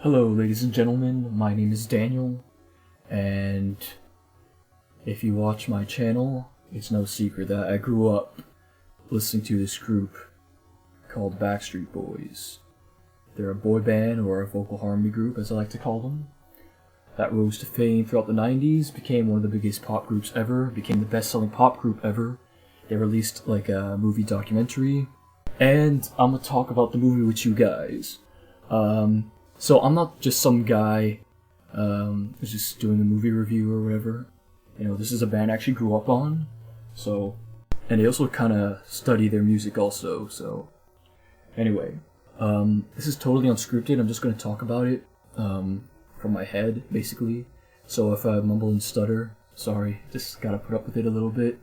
Hello, ladies and gentlemen. My name is Daniel, and if you watch my channel, it's no secret that I grew up listening to this group called Backstreet Boys. They're a boy band, or a vocal harmony group, as I like to call them, that rose to fame throughout the 90s, became one of the biggest pop groups ever, became the best-selling pop group ever. They released like a movie documentary, and I'm gonna talk about the movie with you guys. So I'm not just some guy who's just doing a movie review or whatever. You know, this is a band I actually grew up on. So, and they also kind of study their music also. So, anyway, this is totally unscripted. I'm just going to talk about it from my head, basically. So if I mumble and stutter, sorry. Just gotta put up with it a little bit.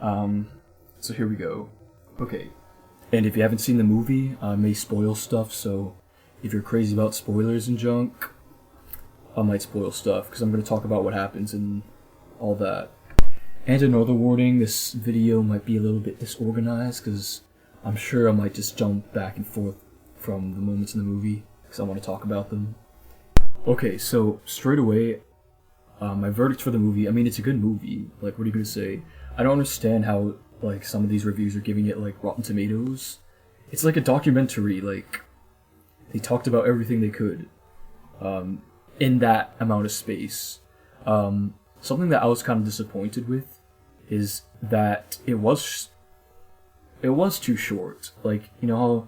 So here we go. Okay. And if you haven't seen the movie, I may spoil stuff, so if you're crazy about spoilers and junk, I might spoil stuff, because I'm going to talk about what happens and all that. And another warning, this video might be a little bit disorganized, because I'm sure I might just jump back and forth from the moments in the movie, because I want to talk about them. Okay, so straight away, my verdict for the movie, I mean, it's a good movie. Like, what are you going to say? I don't understand how, like, some of these reviews are giving it, like, Rotten Tomatoes. It's like a documentary, like, they talked about everything they could in that amount of space. Something that I was kind of disappointed with is that it was too short. Like, you know how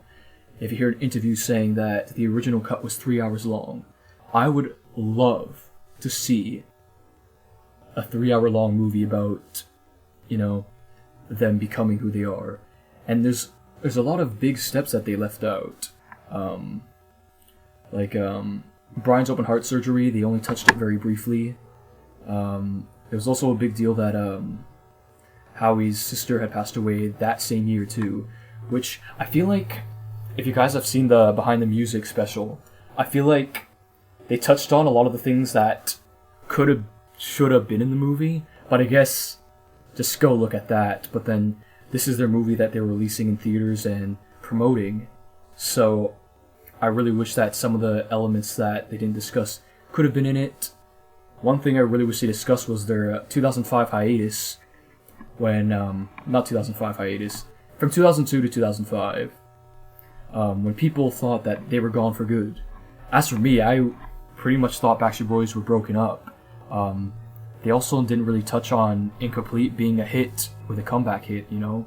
if you hear an interview saying that the original cut was 3 hours long, I would love to see a 3 hour long movie about, you know, them becoming who they are. And there's a lot of big steps that they left out. Brian's open heart surgery, they only touched it very briefly. There was also a big deal that Howie's sister had passed away that same year too, which I feel like, if you guys have seen the Behind the Music special, I feel like they touched on a lot of the things that should have been in the movie, but I guess just go look at that. But then this is their movie that they're releasing in theaters and promoting, so I really wish that some of the elements that they didn't discuss could have been in it. One thing I really wish they discussed was their 2005 hiatus, when, not 2005 hiatus, from 2002 to 2005, when people thought that they were gone for good. As for me, I pretty much thought Backstreet Boys were broken up. They also didn't really touch on Incomplete being a hit, with a comeback hit, you know?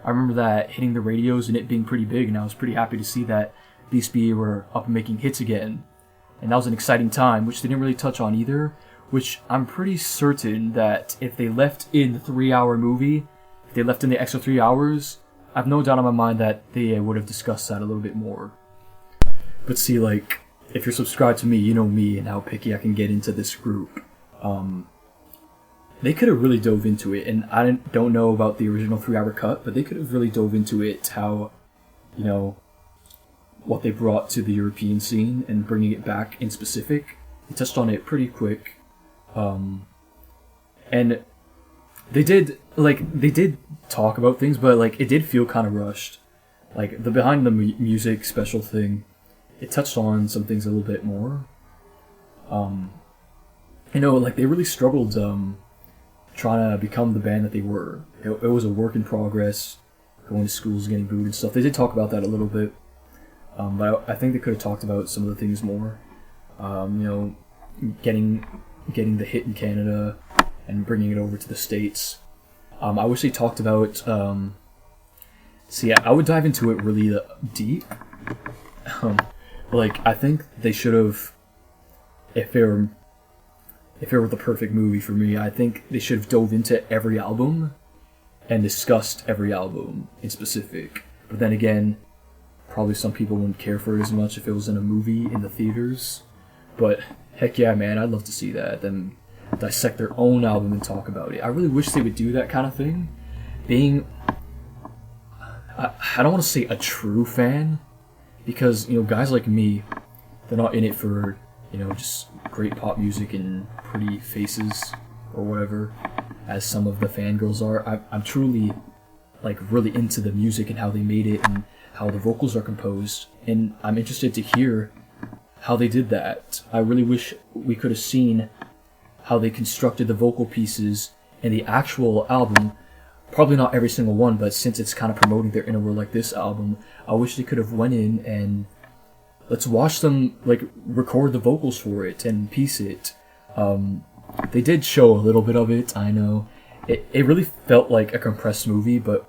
I remember that hitting the radios and it being pretty big, and I was pretty happy to see that Beast B were up and making hits again. And that was an exciting time, which they didn't really touch on either, which I'm pretty certain that if they left in the 3 hour movie, if they left in the extra 3 hours, I have no doubt in my mind that they would have discussed that a little bit more. But see, like, if you're subscribed to me, you know me and how picky I can get into this group. They could have really dove into it, and I don't know about the original 3 hour cut, but they could have really dove into it, how, you know, what they brought to the European scene and bringing it back in specific. They touched on it pretty quick. And they did talk about things, but like it did feel kind of rushed. Like the Behind the Music special thing, it touched on some things a little bit more. You know, like they really struggled trying to become the band that they were. It was a work in progress, going to schools, getting booed and stuff. They did talk about that a little bit. But I think they could have talked about some of the things more. You know, getting the hit in Canada and bringing it over to the States. I wish they talked about. I would dive into it really deep. Like I think they should have, if it were the perfect movie for me, I think they should have dove into every album and discussed every album in specific. But then again, probably some people wouldn't care for it as much if it was in a movie in the theaters. But heck yeah, man, I'd love to see that. Them dissect their own album and talk about it. I really wish they would do that kind of thing. Being, I don't want to say a true fan, because, you know, guys like me, they're not in it for, you know, just great pop music and pretty faces or whatever, as some of the fangirls are. I'm truly, like, really into the music and how they made it and how the vocals are composed, and I'm interested to hear how they did that. I really wish we could have seen how they constructed the vocal pieces in the actual album. Probably not every single one, but since it's kind of promoting their inner world like this album, I wish they could have went in and let's watch them like record the vocals for it and piece it. They did show a little bit of it, I know. It really felt like a compressed movie, but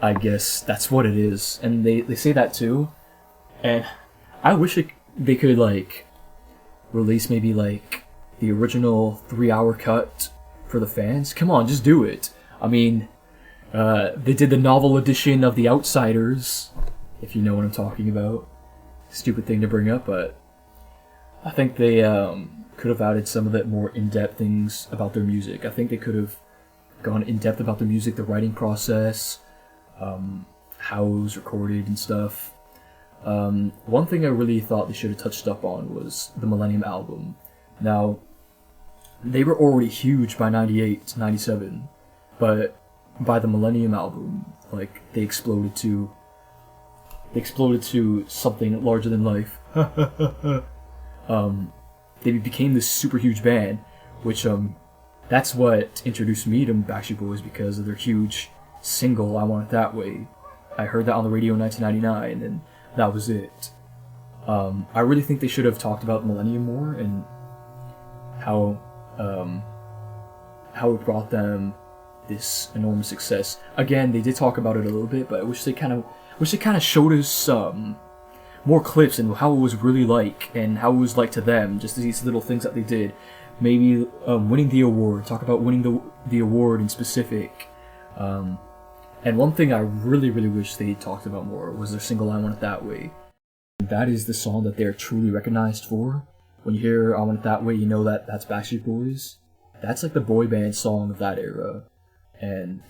I guess that's what it is. And they say that too. And I wish they could like release maybe like the original 3-hour cut for the fans. Come on, just do it. I mean, they did the novel edition of The Outsiders, if you know what I'm talking about. Stupid thing to bring up, but I think they could have added some of the more in-depth things about their music. I think they could have gone in-depth about the music, the writing process, how it was recorded and stuff. One thing I really thought they should have touched up on was the Millennium album. Now, they were already huge by 98, 97, but by the Millennium album, like, they exploded to something larger than life. They became this super huge band, which that's what introduced me to Backstreet Boys, because of their huge single "I Want It That Way." I heard that on the radio in 1999, and that was it. I really think they should have talked about Millennium more and how it brought them this enormous success. Again, they did talk about it a little bit, but I wish they kind of showed us more clips and how it was really like and how it was like to them. Just these little things that they did. Maybe winning the award. Talk about winning the award in specific. And one thing I really, really wish they talked about more was their single "I Want It That Way." That is the song that they're truly recognized for. When you hear "I Want It That Way," you know that that's Backstreet Boys. That's like the boy band song of that era. And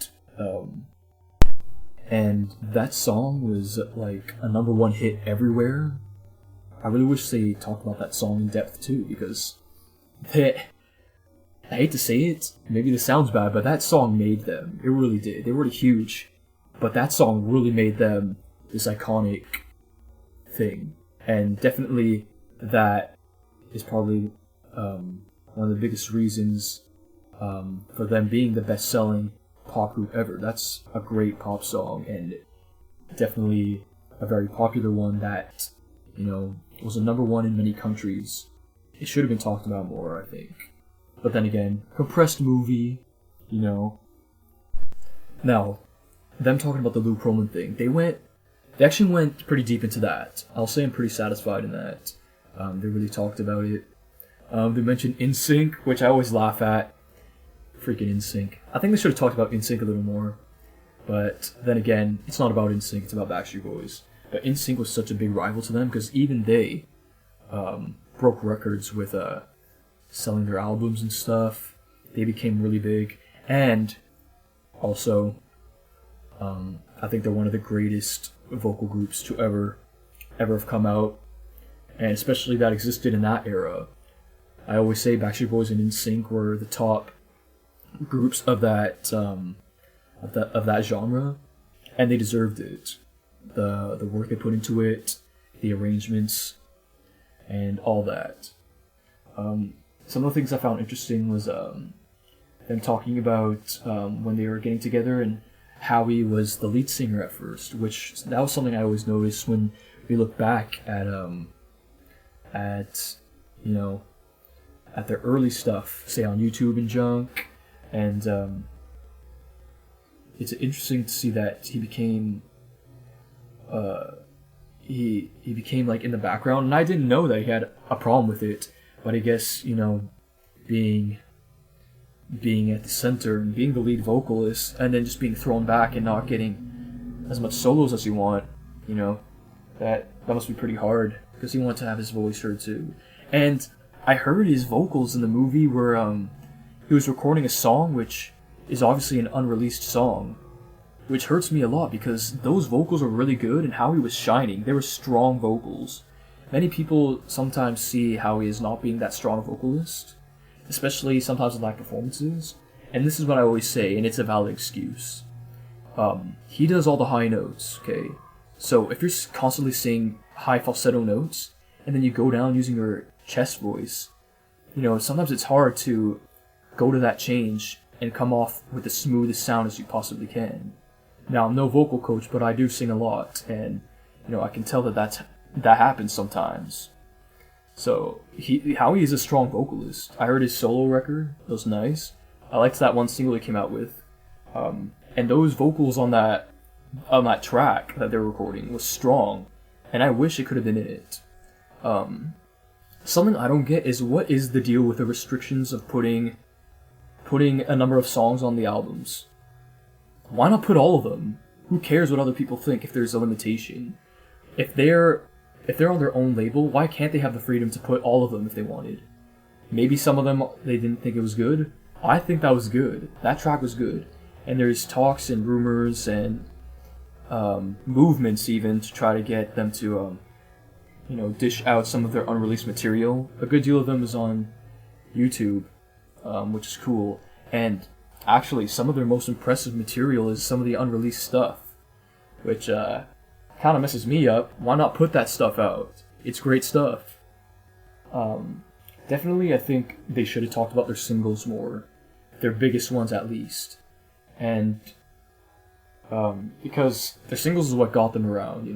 that song was like a #1 hit everywhere. I really wish they talked about that song in depth too, because I hate to say it, maybe this sounds bad, but that song made them. It really did. They were huge, but that song really made them this iconic thing. And definitely that is probably one of the biggest reasons for them being the best-selling pop group ever. That's a great pop song, and definitely a very popular one that, was a #1 in many countries. It should have been talked about more, I think. But then again, compressed movie, Now, them talking about the Lou Pearlman thing, they actually went pretty deep into that. I'll say I'm pretty satisfied in that. They really talked about it. They mentioned NSYNC, which I always laugh at. Freaking NSYNC. I think they should have talked about NSYNC a little more. But then again, it's not about NSYNC, it's about Backstreet Boys. But NSYNC was such a big rival to them, because even they broke records with selling their albums and stuff. They became really big. And also, I think they're one of the greatest vocal groups to ever have come out. And especially that existed in that era. I always say Backstreet Boys and NSYNC were the top groups of that genre, and they deserved it. The work they put into it, the arrangements, and all that. Some of the things I found interesting was them talking about when they were getting together, and Howie was the lead singer at first, which that was something I always noticed when we look back at their early stuff, say on YouTube and junk, and it's interesting to see that he became he became like in the background, and I didn't know that he had a problem with it, but I guess being at the center and being the lead vocalist, and then just being thrown back and not getting as much solos as you want, that must be pretty hard, because he wanted to have his voice heard too. And I heard his vocals in the movie where he was recording a song which is obviously an unreleased song, which hurts me a lot, because those vocals were really good and Howie was shining. They were strong vocals. Many people sometimes see Howie as not being that strong a vocalist, especially sometimes in live performances. And this is what I always say, and it's a valid excuse. He does all the high notes, okay? So if you're constantly singing high falsetto notes, and then you go down using your chest voice, sometimes it's hard to go to that change and come off with the smoothest sound as you possibly can. Now, I'm no vocal coach, but I do sing a lot, and I can tell that happens sometimes. So Howie is a strong vocalist. I heard his solo record; it was nice. I liked that one single he came out with, and those vocals on that track that they're recording was strong, and I wish it could have been in it. Something I don't get is what is the deal with the restrictions of putting a number of songs on the albums? Why not put all of them? Who cares what other people think if there's a limitation? If they're on their own label, why can't they have the freedom to put all of them if they wanted? Maybe some of them they didn't think it was good. I think that was good. That track was good. And there's talks and rumors and movements even to try to get them to dish out some of their unreleased material. A good deal of them is on YouTube, which is cool. And actually, some of their most impressive material is some of the unreleased stuff, which kind of messes me up. Why not put that stuff out? It's great stuff. Definitely, I think they should have talked about their singles more, their biggest ones at least, and because their singles is what got them around.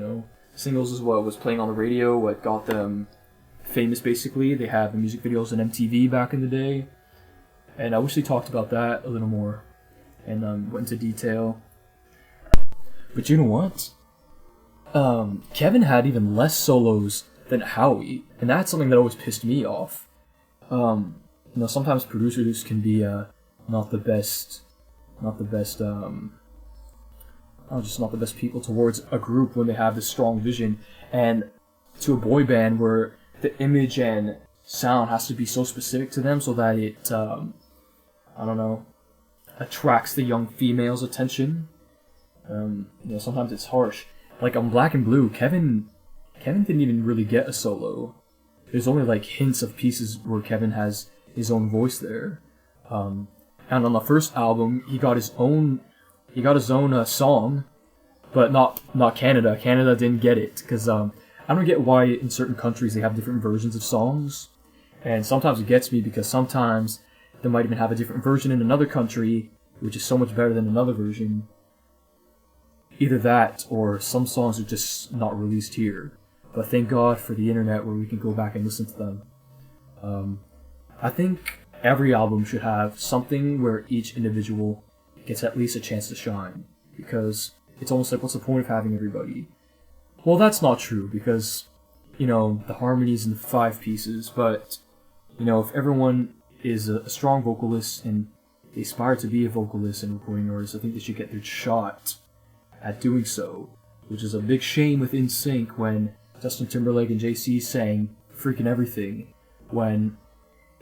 Singles is what was playing on the radio, what got them famous, basically. They had the music videos on MTV back in the day, and I wish they talked about that a little more and went into detail. But you know what? Kevin had even less solos than Howie, and that's something that always pissed me off. Sometimes producers can be not the best people towards a group when they have this strong vision, and to a boy band where the image and sound has to be so specific to them so that it attracts the young female's attention. Sometimes it's harsh. Like on Black and Blue, Kevin didn't even really get a solo. There's only like hints of pieces where Kevin has his own voice there. And on the first album, he got his own song, but not Canada. Canada didn't get it because I don't get why in certain countries they have different versions of songs, and sometimes it gets me because sometimes they might even have a different version in another country, which is so much better than another version. Either that, or some songs are just not released here. But thank God for the internet where we can go back and listen to them. I think every album should have something where each individual gets at least a chance to shine. Because it's almost like, what's the point of having everybody? Well, that's not true, because, the harmony's in 5 pieces, but, if everyone is a strong vocalist and they aspire to be a vocalist and recording artist, I think they should get their shot at doing so, which is a big shame with NSYNC when Justin Timberlake and Jay-Z sang freaking everything when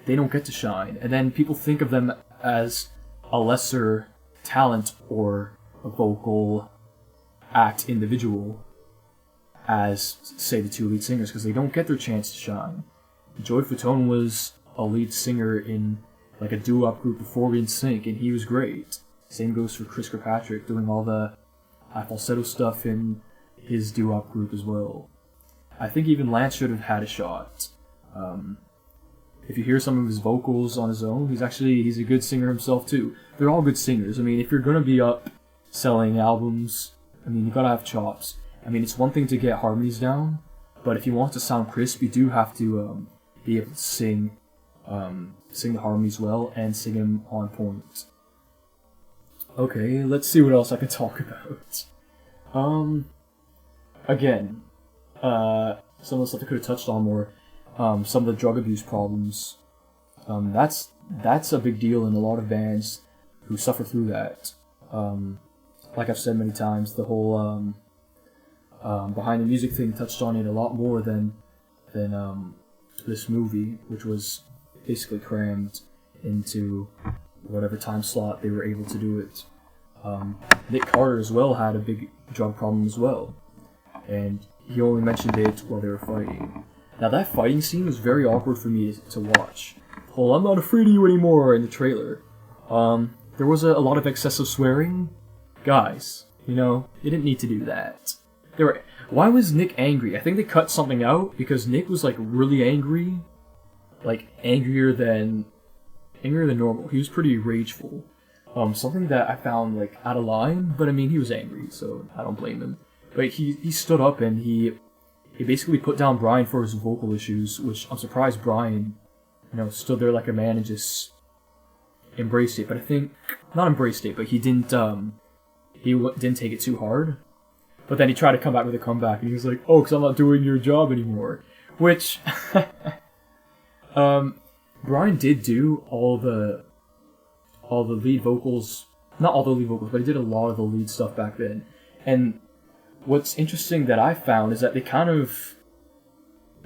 they don't get to shine, and then people think of them as a lesser talent or a vocal act individual as, say, the 2 lead singers, because they don't get their chance to shine. Joey Fatone was a lead singer in like a doo-wop group before NSYNC, and he was great. Same goes for Chris Kirkpatrick doing all the high falsetto stuff in his doo-wop group as well. I think even Lance should have had a shot. If you hear some of his vocals on his own, he's a good singer himself too. They're all good singers. I mean, if you're gonna be up selling albums, you gotta have chops. It's one thing to get harmonies down, but if you want to sound crisp, you do have to be able to sing the harmonies well and sing them on point. Okay, let's see what else I can talk about. Again, some of the stuff I could have touched on more. Some of the drug abuse problems. That's a big deal in a lot of bands who suffer through that. Like I've said many times, the whole behind the music thing touched on it a lot more than this movie, which was basically crammed into whatever time slot they were able to do it. Nick Carter as well had a big drug problem as well, and he only mentioned it while they were fighting. Now that fighting scene was very awkward for me to watch. Oh, I'm not afraid of you anymore in the trailer. There was a lot of excessive swearing. Guys, you didn't need to do that. Why was Nick angry? I think they cut something out because Nick was like really angry, like angrier than normal. He was pretty rageful. Something that I found like out of line, but I mean he was angry, so I don't blame him. But he stood up and he basically put down Brian for his vocal issues, which I'm surprised Brian, stood there like a man and just embraced it. But I think not embraced it, but he didn't take it too hard. But then he tried to come back with a comeback, and he was like, "Oh, because I'm not doing your job anymore," which Brian did do all the lead vocals, not all the lead vocals, but he did a lot of the lead stuff back then. And what's interesting that I found is that they kind of,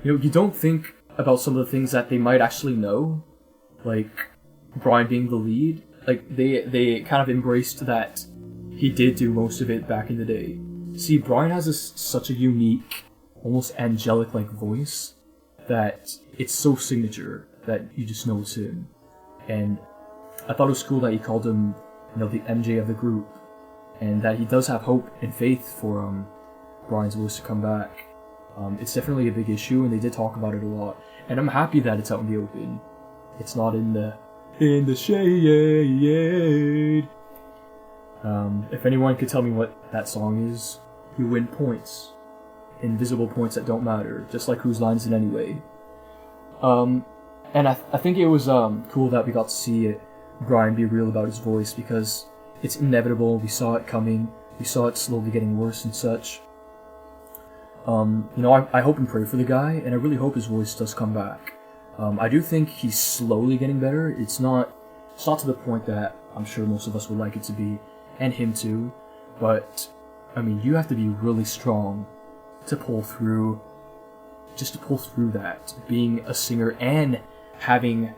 you don't think about some of the things that they might actually know, like Brian being the lead. Like they kind of embraced that he did do most of it back in the day. See, Brian has such a unique, almost angelic-like voice that it's so signature that you just know it's him. And I thought it was cool that he called him, the MJ of the group, and that he does have hope and faith for Brian's voice to come back. It's definitely a big issue, and they did talk about it a lot. And I'm happy that it's out in the open. It's not in the shade. If anyone could tell me what that song is, you win points. Invisible points that don't matter, just like Whose Line Is It Anyway? And I think it was cool that we got to see Brian be real about his voice, because it's inevitable. We saw it coming. We saw it slowly getting worse and such. I hope and pray for the guy, and I really hope his voice does come back. I do think he's slowly getting better. It's not to the point that I'm sure most of us would like it to be, and him too. But I mean, you have to be really strong to pull through that, being a singer and having,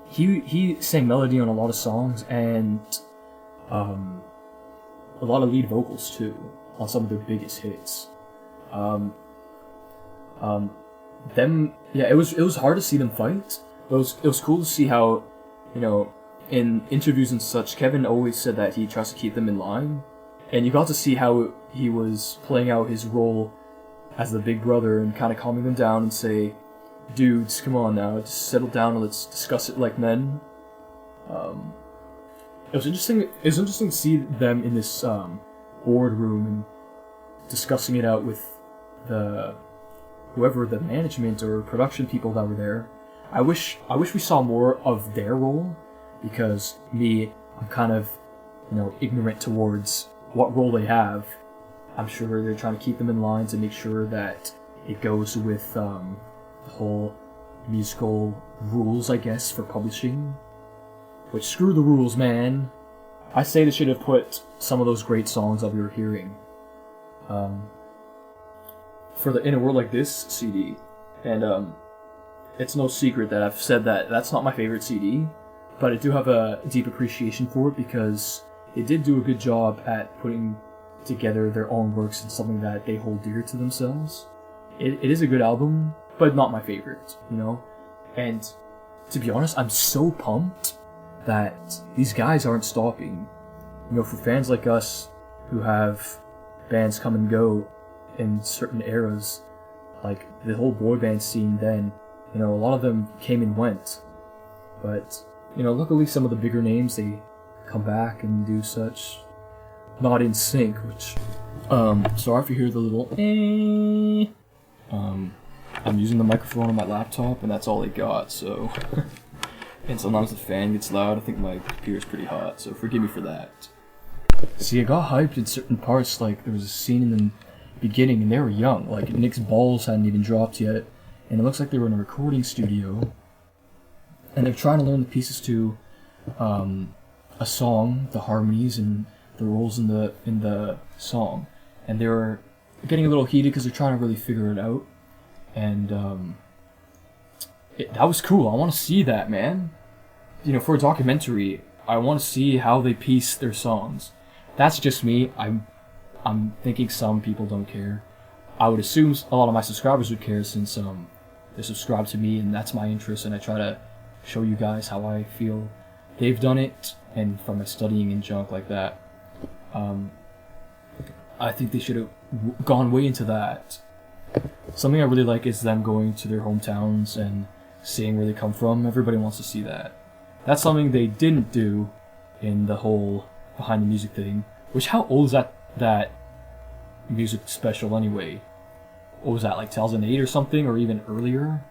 he sang melody on a lot of songs and a lot of lead vocals too on some of their biggest hits. It was hard to see them fight, but it was cool to see how, in interviews and such, Kevin always said that he tries to keep them in line, and you got to see how he was playing out his role as the big brother and kind of calming them down and say, "Dudes, come on now, just settle down and let's discuss it like men." It was interesting. It was interesting to see them in this boardroom and discussing it out with whoever the management or production people that were there. I wish we saw more of their role, because I'm kind of, ignorant towards what role they have. I'm sure they're trying to keep them in line to make sure that it goes with the whole musical rules, I guess, for publishing. Which, screw the rules, man. I say they should have put some of those great songs that we were hearing for the In a World Like This CD. And it's no secret that I've said that that's not my favorite CD, but I do have a deep appreciation for it, because they did do a good job at putting together their own works in something that they hold dear to themselves. It is a good album, but not my favorite, And to be honest, I'm so pumped that these guys aren't stopping. For fans like us who have bands come and go in certain eras, like the whole boy band scene then, a lot of them came and went. But, luckily some of the bigger names, they come back and do such. Not in sync, which, sorry if you hear the little I'm using the microphone on my laptop, and that's all I got, so. And sometimes the fan gets loud. I think my computer's pretty hot, so forgive me for that. See, I got hyped in certain parts, like there was a scene in the beginning, and they were young, like Nick's balls hadn't even dropped yet, and it looks like they were in a recording studio, and they're trying to learn the pieces to a song, the harmonies and the roles in the song, and they were getting a little heated because they're trying to really figure it out, and that was cool. I want to see that, man. For a documentary, I want to see how they piece their songs. That's just me. I'm thinking some people don't care. I would assume a lot of my subscribers would care, since they subscribe to me and that's my interest, and I try to show you guys how I feel they've done it, and from my studying and junk like that. I think they should have gone way into that. Something I really like is them going to their hometowns and seeing where they come from. Everybody wants to see that. That's something they didn't do in the whole behind the music thing. Which, how old is that music special anyway? What was that, like 2008 or something, or even earlier?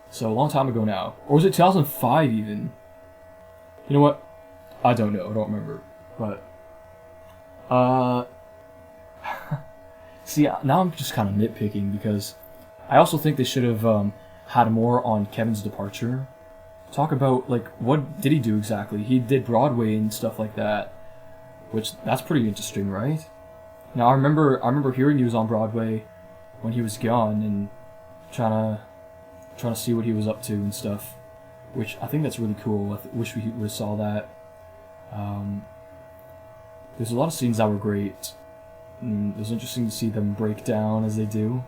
So a long time ago now. Or was it 2005 even? You know what? I don't know. I don't remember. But see, now I'm just kind of nitpicking because I also think they should have had more on Kevin's departure. Talk about, like, what did he do exactly? He did Broadway and stuff like that, which that's pretty interesting, right? Now I remember hearing he was on Broadway when he was gone and trying to see what he was up to and stuff, which I think that's really cool. I wish we would have saw that. There's a lot of scenes that were great. It was interesting to see them break down as they do.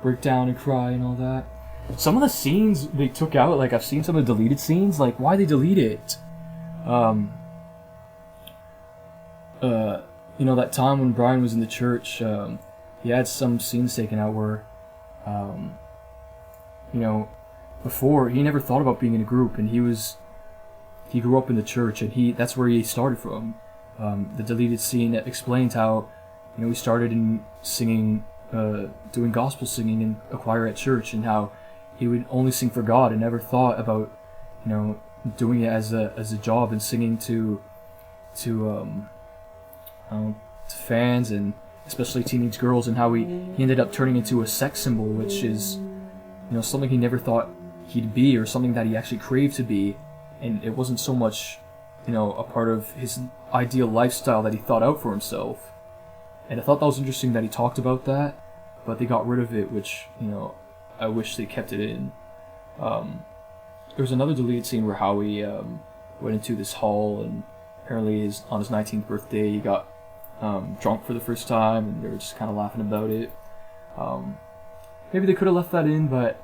Break down and cry and all that. Some of the scenes they took out, like I've seen some of the deleted scenes, like why they delete it? You know, that time when Brian was in the church, he had some scenes taken out where, you know, before he never thought about being in a group, and he grew up in the church, and that's where he started from. The deleted scene that explains how, you know, he started in singing, doing gospel singing in a choir at church, and how he would only sing for God and never thought about, you know, doing it as a job and singing to fans and especially teenage girls, and how he ended up turning into a sex symbol, which is, you know, something he never thought he'd be, or something that he actually craved to be, and it wasn't so much, you know, a part of his ideal lifestyle that he thought out for himself. And I thought that was interesting that he talked about that, but they got rid of it, which, you know, I wish they kept it in. There was another deleted scene where Howie went into this hall, and apparently on his 19th birthday he got drunk for the first time, and they were just kind of laughing about it. Maybe they could have left that in, but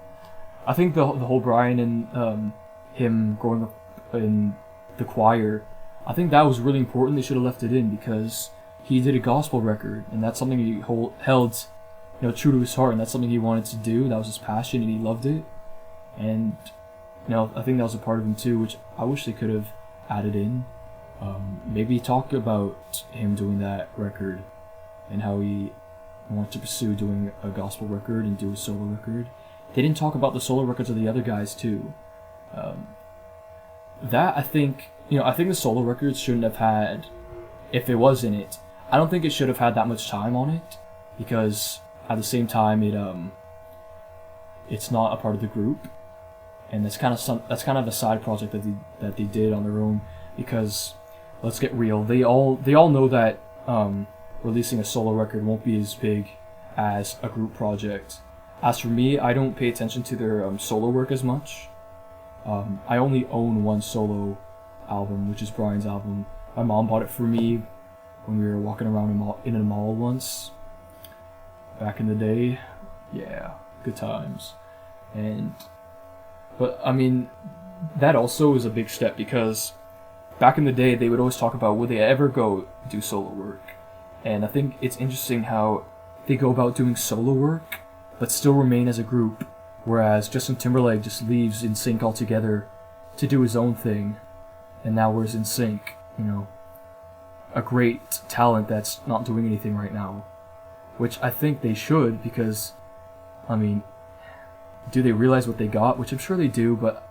I think the whole Brian and him growing up in the choir, I think that was really important. They should have left it in because he did a gospel record, and that's something he held, you know, true to his heart, and that's something he wanted to do. That was his passion, and he loved it. And, you know, I think that was a part of him too, which I wish they could have added in. Maybe talk about him doing that record and how he wanted to pursue doing a gospel record and do a solo record. They didn't talk about the solo records of the other guys too. That I think the solo records shouldn't have had, if it was in it, I don't think it should have had that much time on it, because at the same time it's not a part of the group, and that's kind of a side project that they did on their own, because let's get real, they all know that releasing a solo record won't be as big as a group project. As for me, I don't pay attention to their solo work as much. I only own one solo album, which is Brian's album. My mom bought it for me when we were walking around in a mall once, back in the day. Yeah, good times. But I mean, that also is a big step, because back in the day they would always talk about would they ever go do solo work, and I think it's interesting how they go about doing solo work but still remain as a group, whereas Justin Timberlake just leaves NSYNC altogether to do his own thing, and now where's NSYNC, you know, a great talent that's not doing anything right now, which I think they should, because, I mean, do they realize what they got? Which I'm sure they do, but,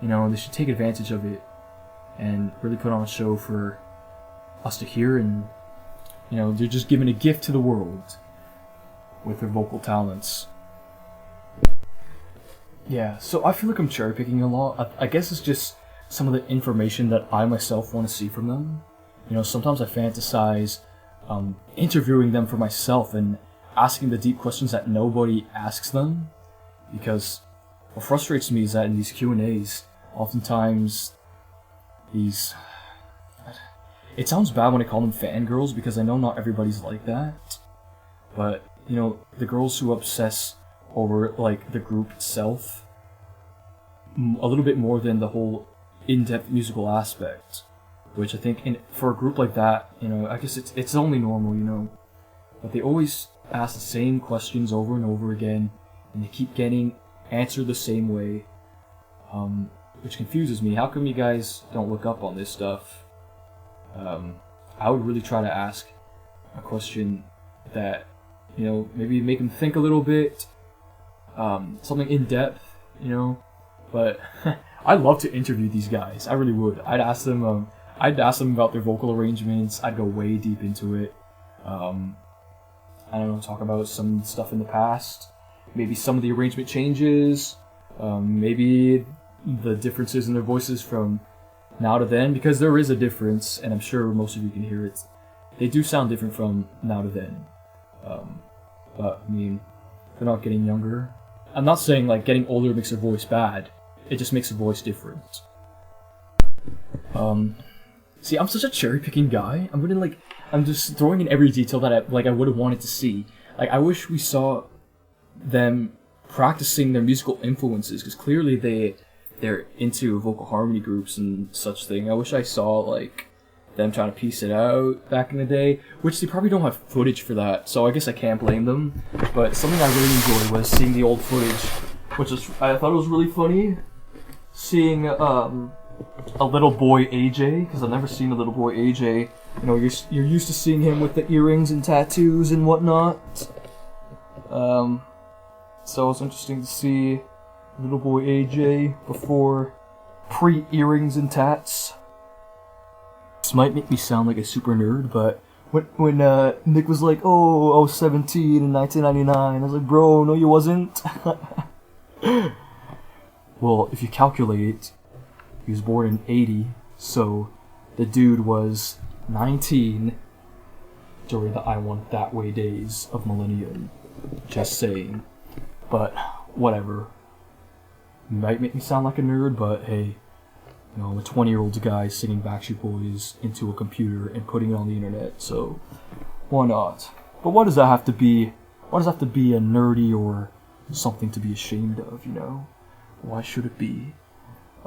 you know, they should take advantage of it and really put on a show for us to hear, and, you know, they're just giving a gift to the world with their vocal talents. Yeah, so I feel like I'm cherry picking a lot. I guess it's just some of the information that I myself want to see from them. You know, sometimes I fantasize interviewing them for myself and asking the deep questions that nobody asks them, because what frustrates me is that in these Q&As, oftentimes it sounds bad when I call them fangirls, because I know not everybody's like that, but, you know, the girls who obsess over, like, the group itself a little bit more than the whole in-depth musical aspect, which I think for a group like that, you know, I guess it's only normal, you know. but they always ask the same questions over and over again, and they keep getting answered the same way, which confuses me. How come you guys don't look up on this stuff? I would really try to ask a question that, you know, maybe make them think a little bit, something in depth, you know. But I'd love to interview these guys. I really would. I'd ask them about their vocal arrangements. I'd go way deep into it. I don't know, talk about some stuff in the past, maybe some of the arrangement changes, maybe the differences in their voices from now to then, because there is a difference, and I'm sure most of you can hear it. They do sound different from now to then. But, I mean, they're not getting younger. I'm not saying, like, getting older makes their voice bad. It just makes the voice different. See, I'm such a cherry-picking guy. I'm just throwing in every detail that I would have wanted to see. Like, I wish we saw them practicing their musical influences, because clearly they're into vocal harmony groups and such thing. I wish I saw, like, them trying to piece it out back in the day, which they probably don't have footage for that, so I guess I can't blame them. But something I really enjoyed was seeing the old footage, I thought it was really funny, seeing a little boy AJ, because I've never seen a little boy AJ. You know, you're used to seeing him with the earrings and tattoos and whatnot. So it's interesting to see little boy AJ before pre-earrings and tats. This might make me sound like a super nerd, but when Nick was like, "Oh, I was 17 in 1999," I was like, "Bro, no, you wasn't." Well, if you calculate, he was born in 80, so the dude was 19 during the I Want It That Way days of Millennium. Just saying. But whatever. Might make me sound like a nerd, but hey, you know, I'm a 20-year-old guy singing Backstreet Boys into a computer and putting it on the internet, so why not? But what does that have to be? Why does that have to be a nerdy or something to be ashamed of, you know? Why should it be?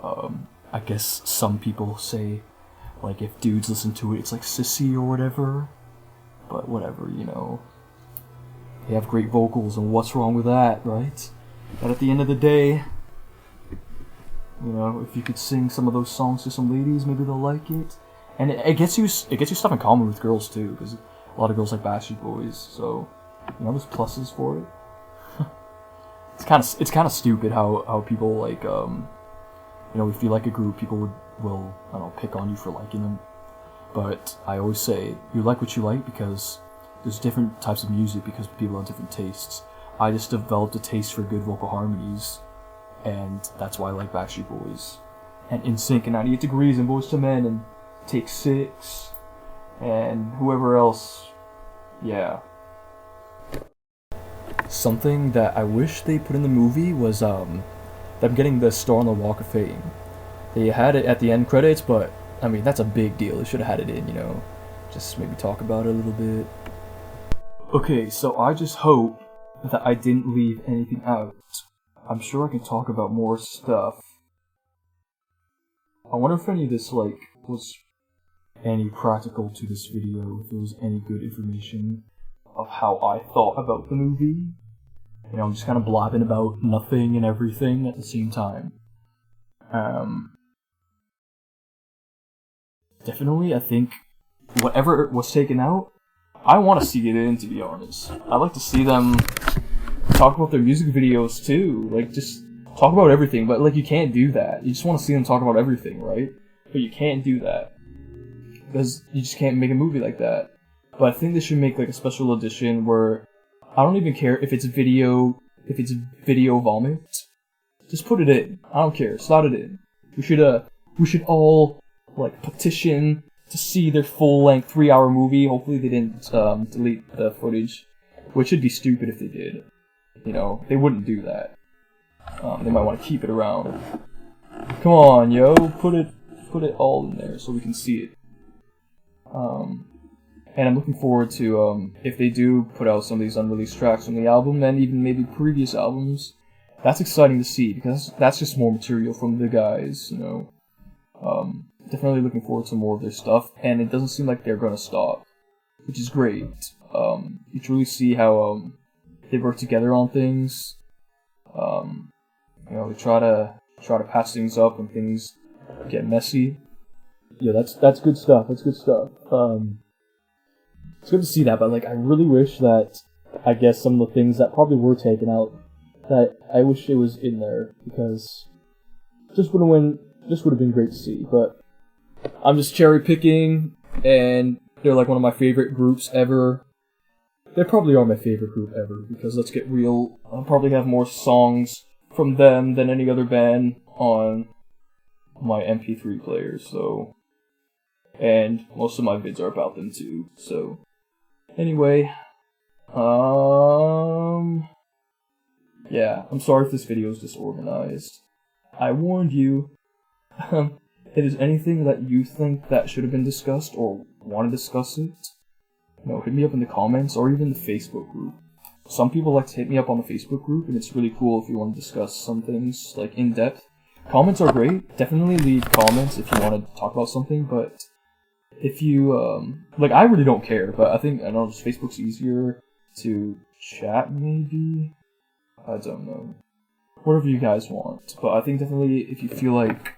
I guess some people say, like, if dudes listen to it, it's like sissy or whatever. But whatever, you know. They have great vocals, and what's wrong with that, right? But at the end of the day, you know, if you could sing some of those songs to some ladies, maybe they'll like it. And it gets you stuff in common with girls too, because a lot of girls like Backstreet Boys. So, you know, there's pluses for it. It's kind of stupid how people like you know, if you like a group, people will I don't know, pick on you for liking them. But I always say you like what you like because there's different types of music because people have different tastes. I just developed a taste for good vocal harmonies, and that's why I like Backstreet Boys, and NSYNC, and 98 Degrees, and Boyz II Men, and Take 6, and whoever else. Yeah. Something that I wish they put in the movie was them getting the star on the Walk of Fame. They had it at the end credits, but I mean that's a big deal. They should have had it in, you know. Just maybe talk about it a little bit. Okay, so I just hope that I didn't leave anything out. I'm sure I can talk about more stuff. I wonder if any of this, like, was any practical to this video, if there was any good information of how I thought about the movie. You know, I'm just kind of blabbing about nothing and everything at the same time. Definitely, I think whatever was taken out, I want to see it in, to be honest. I'd like to see them talk about their music videos too, like just talk about everything, but like you can't do that. You just want to see them talk about everything, right? But you can't do that because you just can't make a movie like that. But I think they should make like a special edition where I don't even care if it's video vomit. Just put it in. I don't care. Slot it in. We should all like petition to see their full-length 3-hour movie. Hopefully they didn't delete the footage, which would be stupid if they did. You know, they wouldn't do that. They might want to keep it around. Come on, yo, put it all in there so we can see it. And I'm looking forward to if they do put out some of these unreleased tracks from the album and even maybe previous albums. That's exciting to see because that's just more material from the guys, you know. Definitely looking forward to more of their stuff, and it doesn't seem like they're gonna stop, which is great. You truly see how they work together on things. They try to patch things up when things get messy. Yeah, that's good stuff. That's good stuff. It's good to see that, but like I really wish that I guess some of the things that probably were taken out, that I wish it was in there, because just would have been great to see. But I'm just cherry picking, and they're like one of my favorite groups ever. They probably are my favorite group ever, because let's get real, I'll probably have more songs from them than any other band on my MP3 player, so, and most of my vids are about them too, so, anyway, yeah, I'm sorry if this video is disorganized. I warned you. If there's anything that you think that should have been discussed or want to discuss it, hit me up in the comments or even the Facebook group. Some people like to hit me up on the Facebook group, and it's really cool if you want to discuss some things, like, in depth. Comments are great. Definitely leave comments if you want to talk about something, but if you, I really don't care, but I don't know, just Facebook's easier to chat, maybe? I don't know. Whatever you guys want. But I think definitely if you feel like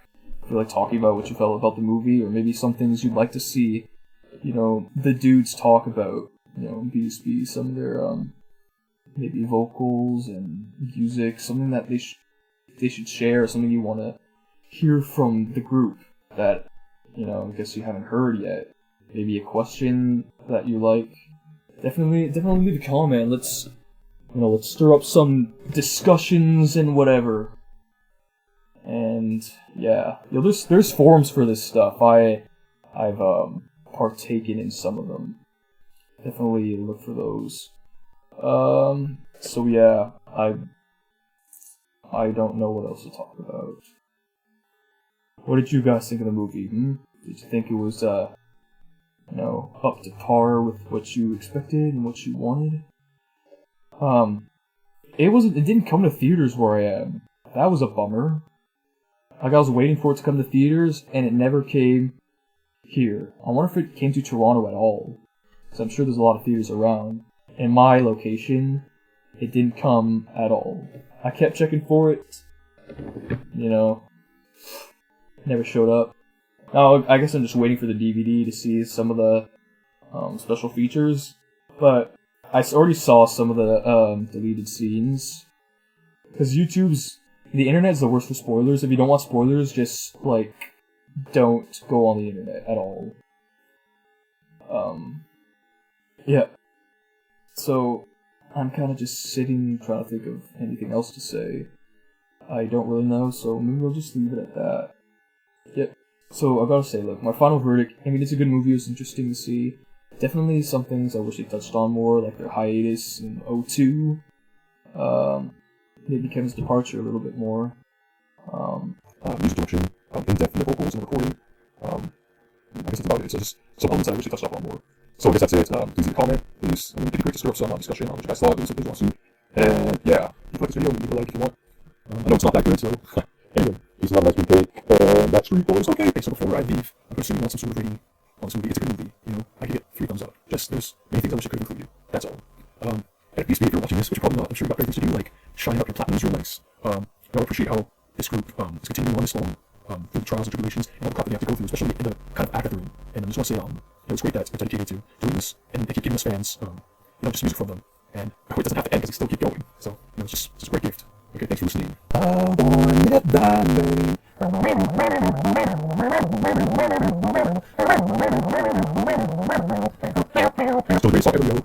talking about what you felt about the movie, or maybe some things you'd like to see, the dudes talk about, be some of their, maybe vocals and music, something that they should share, something you want to hear from the group that, I guess you haven't heard yet. Maybe a question that you like. Definitely leave a comment. Let's stir up some discussions and whatever. And yeah, there's forums for this stuff. I've partaken in some of them. Definitely look for those. So yeah, I don't know what else to talk about. What did you guys think of the movie? Did you think it was up to par with what you expected and what you wanted? It didn't come to theaters where I am. That was a bummer. Like, I was waiting for it to come to theaters, and it never came here. I wonder if it came to Toronto at all, because I'm sure there's a lot of theaters around. In my location, it didn't come at all. I kept checking for it, never showed up. Now, I guess I'm just waiting for the DVD to see some of the special features, but I already saw some of the deleted scenes, because the internet's the worst for spoilers. If you don't want spoilers, just, don't go on the internet at all. Yeah. So, I'm kind of just sitting, trying to think of anything else to say. I don't really know, so maybe we'll just leave it at that. Yep. So, I gotta say, my final verdict, it's a good movie, it was interesting to see. Definitely some things I wish they touched on more, like their hiatus in '02. Maybe Kevin's departure a little bit more. Music direction, in-depth in the vocals and the recording. I guess that's about it. So just some elements I wish they touched up on more. So I guess that's it. Please leave a comment. Please, it'd be great to stir up some discussion on what you guys thought. Maybe some things you want to see. And yeah, if you like this video, leave a like if you want. I know it's not that good, so anyway, it's not a nice retake. Backstreet Boys, okay. So before I leave, I'm assuming you want some sort of rating on this movie. It's a good movie, I give it 3 thumbs up. Just, there's many things I wish I could have included. That's all. And please, if you're watching this, which you're probably not, I'm sure you got great things to do, like shining up your platinum is real nice. I appreciate how this group is continuing on this long, through the trials and tribulations and all the crap that they have to go through, especially in the kind of act that they're in. And I just want to say, it's great that it's dedicated to doing this, and they keep giving us fans, just music from them. And I hope it doesn't have to end because they still keep going. So, it's just a great gift. Okay, thanks for listening. Still a great song, every